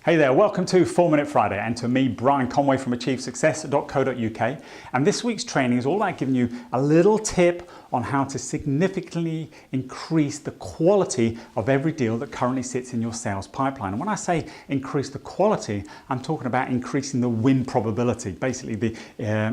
Hey there, welcome to 4 Minute Friday and to me, Brian Conway from achievesuccess.co.uk. And this week's training is all about giving you a little tip on how to significantly increase the quality of every deal that currently sits in your sales pipeline. And when I say increase the quality, I'm talking about increasing the win probability, basically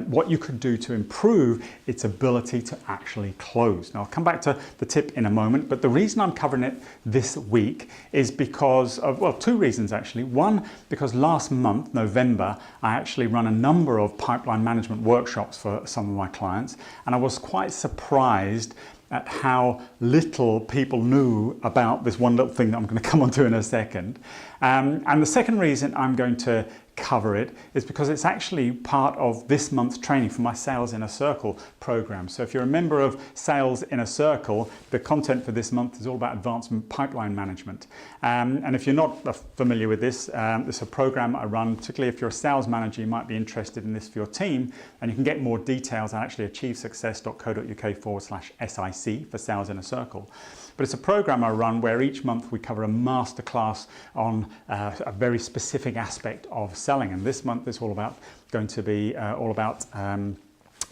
what you could do to improve its ability to actually close. Now I'll come back to the tip in a moment, but the reason I'm covering it this week is because of, well, two reasons actually. One, because last month, November, I actually run a number of pipeline management workshops for some of my clients, and I was quite surprised at how little people knew about this one little thing that I'm going to come onto in a second. And the second reason I'm going to cover it is because it's actually part of this month's training for my Sales in a Circle program. So if you're a member of Sales in a Circle, the content for this month is all about advanced pipeline management. And if you're not familiar with this, it's a program I run, particularly if you're a sales manager, you might be interested in this for your team, and you can get more details at actually achievesuccess.co.uk/SIC for Sales in a Circle. But it's a program I run where each month we cover a masterclass on a very specific aspect of selling. And this month is going to be all about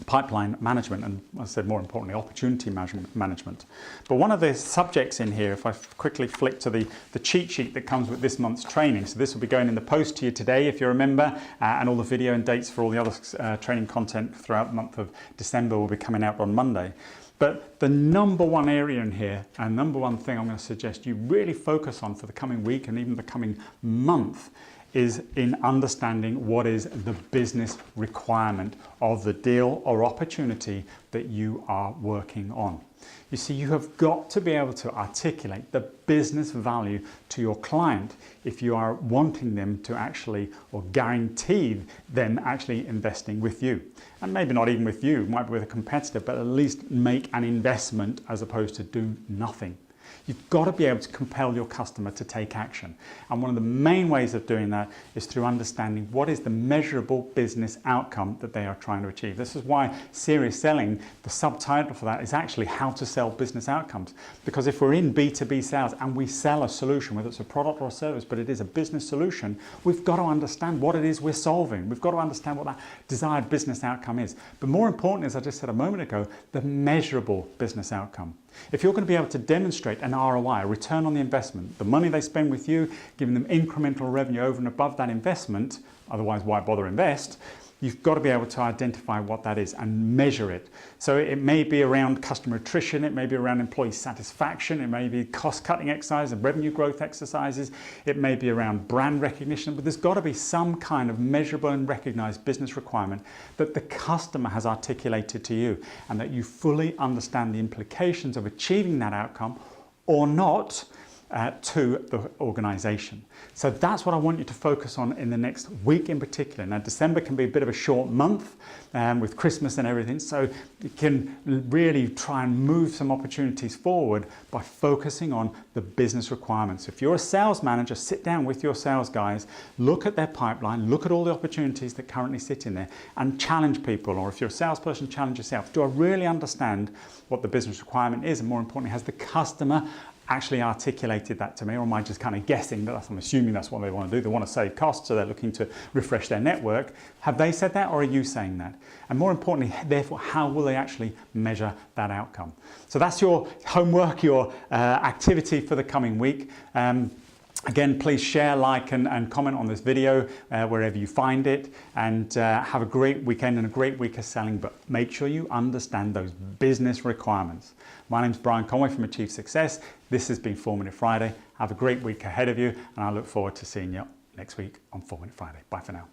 pipeline management and, as I said, more importantly, opportunity management. But one of the subjects in here, if I quickly flick to the cheat sheet that comes with this month's training, so this will be going in the post to you today if you're a member, and all the video and dates for all the other training content throughout the month of December will be coming out on Monday. But the number one area in here, and number one thing I'm going to suggest you really focus on for the coming week and even the coming month, is in understanding what is the business requirement of the deal or opportunity that you are working on. You see, you have got to be able to articulate the business value to your client if you are wanting them to actually, or guarantee them actually investing with you. And maybe not even with you, might be with a competitor, but at least make an investment as opposed to do nothing. You've got to be able to compel your customer to take action. And one of the main ways of doing that is through understanding what is the measurable business outcome that they are trying to achieve. This is why serious selling, the subtitle for that is actually how to sell business outcomes. Because if we're in B2B sales and we sell a solution, whether it's a product or a service, but it is a business solution, we've got to understand what it is we're solving. We've got to understand what that desired business outcome is. But more importantly, as I just said a moment ago, the measurable business outcome. If you're going to be able to demonstrate an ROI, a return on the investment, the money they spend with you, giving them incremental revenue over and above that investment, otherwise why bother invest, you've got to be able to identify what that is and measure it. So it may be around customer attrition, it may be around employee satisfaction, it may be cost-cutting exercises and revenue growth exercises, it may be around brand recognition, but there's got to be some kind of measurable and recognized business requirement that the customer has articulated to you and that you fully understand the implications of achieving that outcome or not to the organization. So that's what I want you to focus on in the next week in particular. Now, December can be a bit of a short month with Christmas and everything, so you can really try and move some opportunities forward by focusing on the business requirements. If you're a sales manager, sit down with your sales guys, look at their pipeline, look at all the opportunities that currently sit in there and challenge people. Or if you're a salesperson, challenge yourself. Do I really understand what the business requirement is? And more importantly, has the customer actually articulated that to me, or am I just kind of guessing that I'm assuming that's what they want to do? They want to save costs, so they're looking to refresh their network. Have they said that, or are you saying that? And more importantly, therefore, how will they actually measure that outcome? So that's your homework, your activity for the coming week. Again, please share, like, and comment on this video wherever you find it, and have a great weekend and a great week of selling, but make sure you understand those business requirements. My name's Brian Conway from Achieve Success. This has been 4 Minute Friday. Have a great week ahead of you, and I look forward to seeing you next week on 4 Minute Friday. Bye for now.